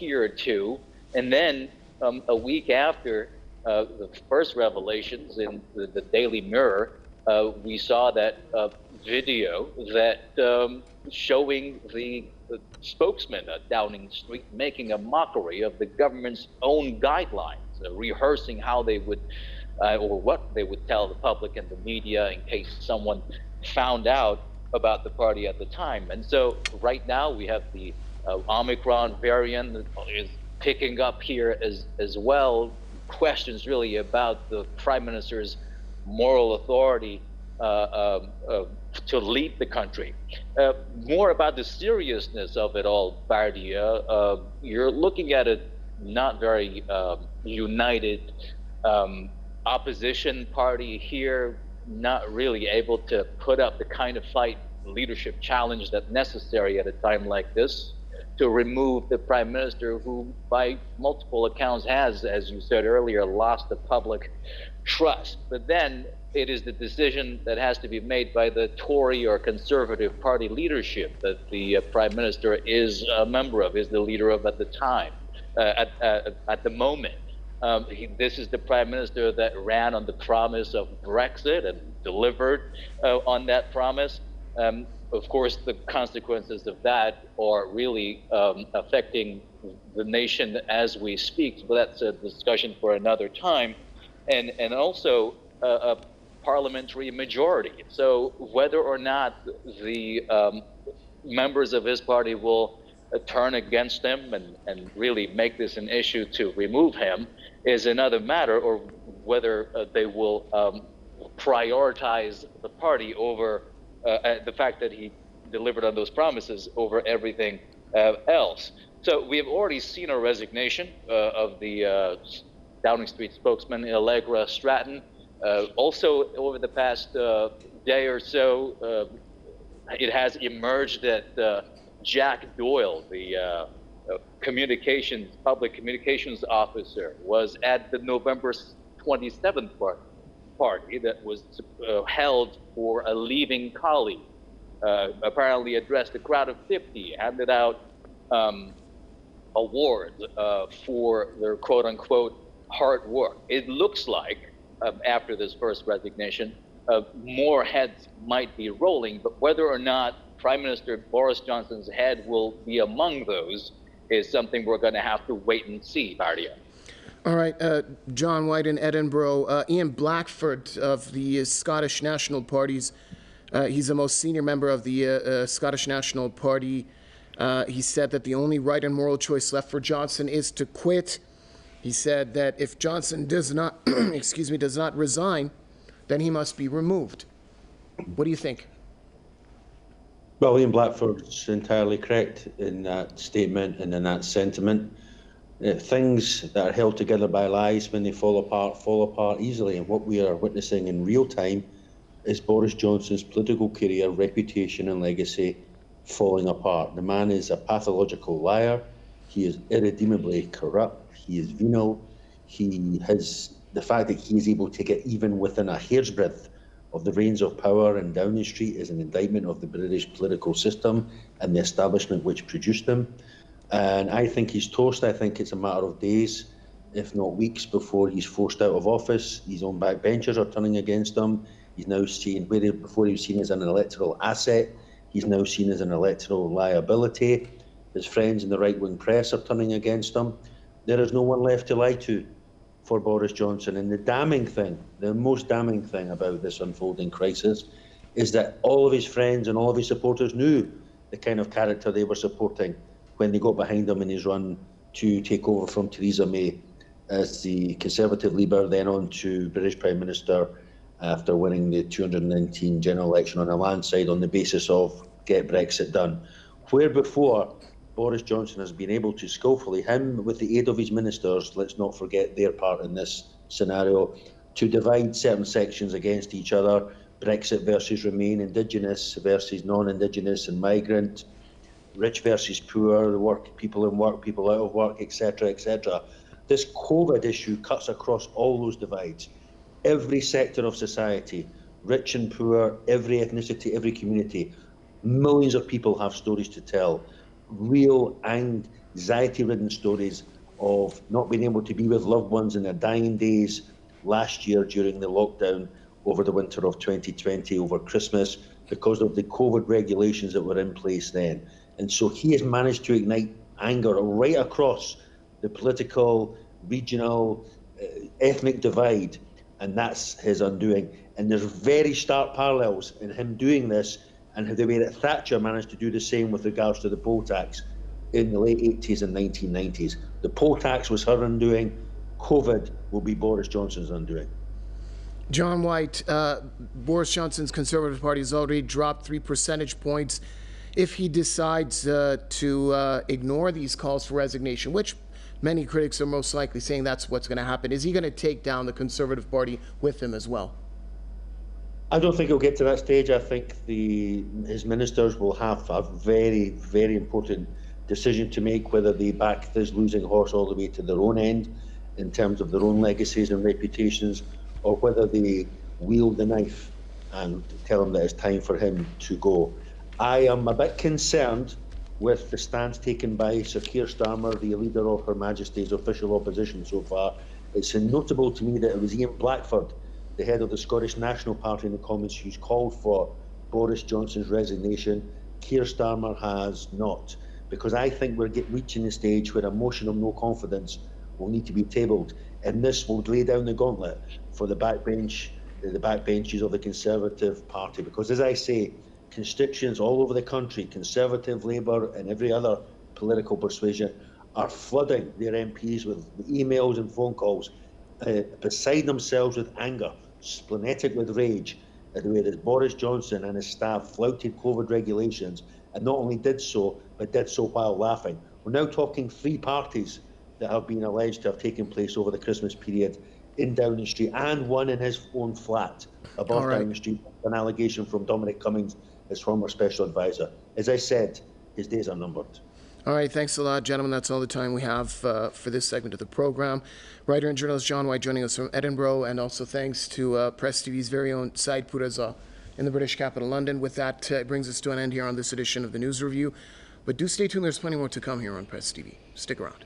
year or two, and then a week after the first revelations in the Daily Mirror, we saw that video that showing the spokesman at Downing Street making a mockery of the government's own guidelines, rehearsing how they would or what they would tell the public and the media in case someone found out about the party at the time. And so right now we have the Omicron variant that is picking up here as well. Questions really about the Prime Minister's moral authority to lead the country. More about the seriousness of it all, Bardia. You're looking at a not very united opposition party here, not really able to put up the kind of fight, leadership challenge that's necessary at a time like this to remove the Prime Minister who, by multiple accounts, has, as you said earlier, lost the public trust. But then it is the decision that has to be made by the Tory or Conservative Party leadership that the Prime Minister is a member of, is the leader of at the time, at the moment. This is the Prime Minister that ran on the promise of Brexit and delivered on that promise. Of course, the consequences of that are really affecting the nation as we speak, but that's a discussion for another time. And also a parliamentary majority. So whether or not the members of his party will turn against him and really make this an issue to remove him is another matter, or whether they will prioritize the party over the fact that he delivered on those promises over everything else. So we have already seen a resignation of the Downing Street spokesman, Allegra Stratton. Also, over the past day or so, it has emerged that Jack Doyle, the public communications officer, was at the November 27th party that was held for a leaving colleague. Apparently addressed a crowd of 50, handed out awards for their quote-unquote hard work. It looks like, after this first resignation, more heads might be rolling, but whether or not Prime Minister Boris Johnson's head will be among those is something we're going to have to wait and see, Bardia. All right, John White in Edinburgh. Ian Blackford of the Scottish National Parties, he's the most senior member of the Scottish National Party. He said that the only right and moral choice left for Johnson is to quit. He said that if Johnson does not, does not resign, then he must be removed. What do you think? Well, Ian Blackford's entirely correct in that statement and in that sentiment. Things that are held together by lies, when they fall apart easily. And what we are witnessing in real time is Boris Johnson's political career, reputation and legacy falling apart. The man is a pathological liar. He is irredeemably corrupt. He is venal. The fact that he is able to get even within a hair's breadth of the reins of power in Downing Street is an indictment of the British political system and the establishment which produced them. And I think he's toast. I think it's a matter of days, if not weeks, before he's forced out of office. His own backbenchers are turning against him. He's now seen, before he was seen as an electoral asset, he's now seen as an electoral liability. His friends in the right-wing press are turning against him. There is no one left to lie to for Boris Johnson. And the damning thing, the most damning thing about this unfolding crisis is that all of his friends and all of his supporters knew the kind of character they were supporting when they got behind him in his run to take over from Theresa May as the Conservative leader, then on to British Prime Minister after winning the 2019 general election on a landslide on the basis of get Brexit done. Where before Boris Johnson has been able to skillfully, him with the aid of his ministers, let's not forget their part in this scenario, to divide certain sections against each other, Brexit versus Remain, Indigenous versus non-Indigenous and migrant, rich versus poor, people in work, people out of work, etc., etc. This COVID issue cuts across all those divides. Every sector of society, rich and poor, every ethnicity, every community, millions of people have stories to tell, real and anxiety-ridden stories of not being able to be with loved ones in their dying days last year during the lockdown over the winter of 2020, over Christmas, because of the COVID regulations that were in place then. And so he has managed to ignite anger right across the political, regional, ethnic divide, and that's his undoing. And there's very stark parallels in him doing this and the way that Thatcher managed to do the same with regards to the poll tax in the late 80s and 1990s. The poll tax was her undoing. COVID will be Boris Johnson's undoing. John White, Boris Johnson's Conservative Party has already dropped 3 percentage points. If he decides to ignore these calls for resignation, which many critics are most likely saying that's what's going to happen, is he going to take down the Conservative Party with him as well? I don't think he'll get to that stage. I think his ministers will have a very, very important decision to make, whether they back this losing horse all the way to their own end in terms of their own legacies and reputations, or whether they wield the knife and tell him that it's time for him to go. I am a bit concerned with the stance taken by Sir Keir Starmer, the leader of Her Majesty's official opposition so far. It's notable to me that it was Ian Blackford, the head of the Scottish National Party in the Commons, who's called for Boris Johnson's resignation. Keir Starmer has not, because I think we're reaching the stage where a motion of no confidence will need to be tabled, and this will lay down the gauntlet for the backbenches of the Conservative Party, because, as I say, constituents all over the country, Conservative, Labour and every other political persuasion, are flooding their MPs with emails and phone calls, beside themselves with anger, splenetic with rage at the way that Boris Johnson and his staff flouted COVID regulations, and not only did so, but did so while laughing. We're now talking 3 parties that have been alleged to have taken place over the Christmas period in Downing Street, and one in his own flat above Downing Street, an allegation from Dominic Cummings, his former special advisor. As I said, his days are numbered. All right, thanks a lot, gentlemen. That's all the time we have for this segment of the program. Writer and journalist John White joining us from Edinburgh, and also thanks to Press TV's very own Said Puraza in the British capital, London. With that, it brings us to an end here on this edition of the News Review. But do stay tuned, there's plenty more to come here on Press TV. Stick around.